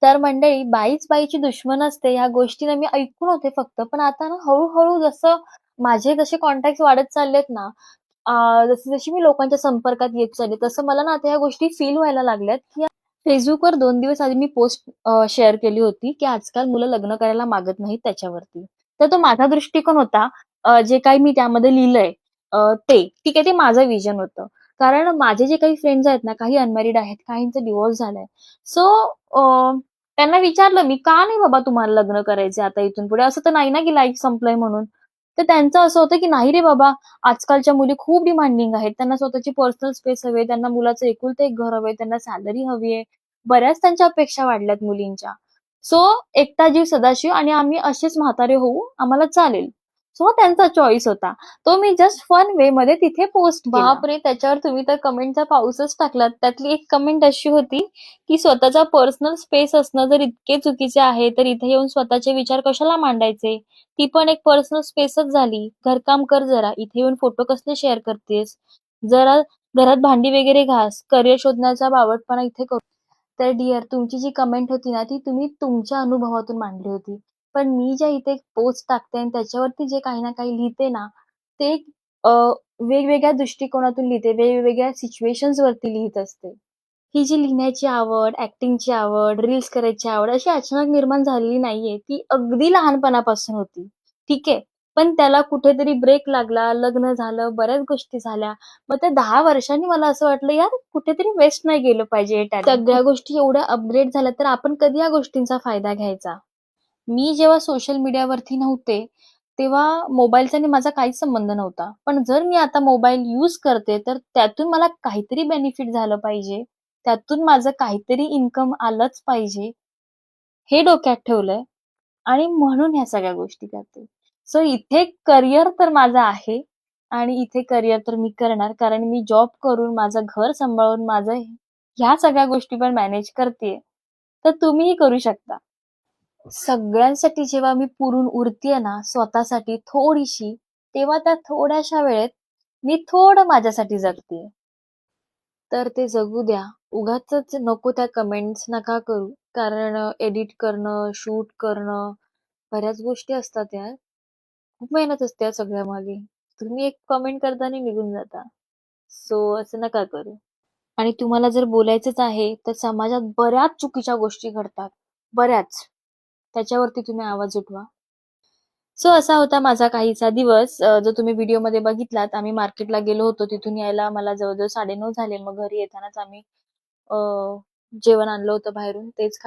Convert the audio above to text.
तर मंडळी, बाईच बाईची दुश्मन असते ह्या गोष्टी ना मी ऐकून होते फक्त. पण आता ना हळू-हळू जसं माझे जसे कॉन्टॅक्ट्स वाढत चाललेत ना, जशी-जशी मी लोकांच्या संपर्कात येत चालले, तसं मला ना आता ह्या गोष्टी फील व्हायला लागल्यात, की Facebookवर 2 दिवस आधी मी पोस्ट शेअर केली होती, की आजकाल मुलं लग्न करायला मागत नाहीत त्याच्यावरती. तर तो माझा दृष्टिकोन होता. जे काही मी त्यामध्ये लिहिलंय ते. ठीक आहे, ते माझं व्हिजन होतं. कारण माझे जे काही फ्रेंड्स आहेत ना, काही अनमॅरिड आहेत, काहींचा डिव्होर्स झालाय. सो त्यांना विचारलं मी, "का नाही बाबा तुम्हाला लग्न करायचंय आता इथून पुढे? असं तर नाही ना की लाईफ संपलंय म्हणून?" तर त्यांचं असं होतं की "नाही रे बाबा, आजकालच्या मुली खूप डिमांडिंग आहेत. त्यांना स्वतःची पर्सनल स्पेस हवी आहे. त्यांना मुलाचं एकुलतं एक घर हवंय. त्यांना सॅलरी हवी आहे." बऱ्याच त्यांच्या अपेक्षा वाढल्यात मुलींच्या. सो एकटा जीव सदाशिव आणि आम्ही असेच म्हातारे होऊ, आम्हाला चालेल. सो त्यांचा चॉईस होता. तो मी जस्ट फन वेमध्ये तिथे पोस्ट केला. बापरे! त्याच्यावर तुम्ही तर कमेंटचा पाऊसच टाकलात. त्यातली एक कमेंट अशी होती, की स्वतःचा पर्सनल स्पेस असणं जर इतके चुकीचे आहे, तर इथे येऊन स्वतःचे विचार कशाला मांडायचे? ती पण एक पर्सनल स्पेसच झाली. घरकाम कर जरा. इथे येऊन फोटो कसले शेअर करतेस? जरा घरात भांडी वगैरे घास. करिअर शोधण्याचा बावटपणा इथे करू. तर डिअर, तुमची जी कमेंट होती ना, ती तुम्ही तुमच्या अनुभवातून मांडली होती. पण मी ज्या इथे पोस्ट टाकते आणि त्याच्यावरती जे काही ना काही लिहिते ना, ते अ, वेगवेगळ्या दृष्टिकोनातून लिहिते, वेगवेगळ्या सिच्युएशन्स वरती लिहीत असते. ही जी लिहिण्याची आवड, ॲक्टिंगची आवड, रील्स करायची आवड अशी अचानक निर्माण झालेली नाहीये. ती अगदी लहानपणापासून होती. ठीक आहे. पण त्याला कुठेतरी ब्रेक लागला, लग्न झालं, बऱ्याच गोष्टी झाल्या. मग त्या 10 वर्षांनी मला असं वाटलं, यार कुठेतरी वेस्ट नाही गेलं पाहिजे हे टॅलेंट. सगळ्या गोष्टी एवढ्या अपग्रेड झाल्या, तर आपण कधी या गोष्टींचा फायदा घ्यायचा? मी जेव्हा सोशल मीडियावरती नव्हते, तेव्हा मोबाईलचा आणि माझा काहीच संबंध नव्हता. पण जर मी आता मोबाईल यूज करते, तर त्यातून मला काहीतरी बेनिफिट झालं पाहिजे. त्यातून माझं काहीतरी इन्कम आलंच पाहिजे, हे डोक्यात ठेवलंय आणि म्हणून ह्या सगळ्या गोष्टी करते. सो इथे करिअर तर माझं आहे आणि इथे करिअर तर मी करणार कारण मी जॉब करून, माझं घर सांभाळून, माझं ह्या सगळ्या गोष्टी पण मॅनेज करतेय. तर तुम्हीही करू शकता. सगळ्यांसाठी जेव्हा मी पुरून उरतेय ना स्वतःसाठी थोडीशी, तेव्हा त्या थोड्याशा वेळेत मी थोडं माझ्यासाठी जगतेय. तर ते जगू द्या. उगाचच नको त्या कमेंट्स नका करू. कारण एडिट करणं, शूट करणं, बऱ्याच गोष्टी असतात यार. खूप मेहनत असते या सगळ्यामागे. तुम्ही एक कमेंट करता आणि निघून जाता. सो असं नका करू. आणि तुम्हाला जर बोलायचंच आहे, तर समाजात बऱ्याच चुकीच्या गोष्टी घडतात. बऱ्याच. त्याच्यावरती तुम्ही आवाज उठवा. सो असा होता माझा काहीसा दिवस. जो तुम्ही व्हिडिओमध्ये बघितलात. आम्ही मार्केटला गेलो होतो. तिथून यायला मला जवळ-जवळ 9:30 झाले. मग घरी येतानाच आम्ही अ, जेवण आणलं होतं बाहेरून. तेच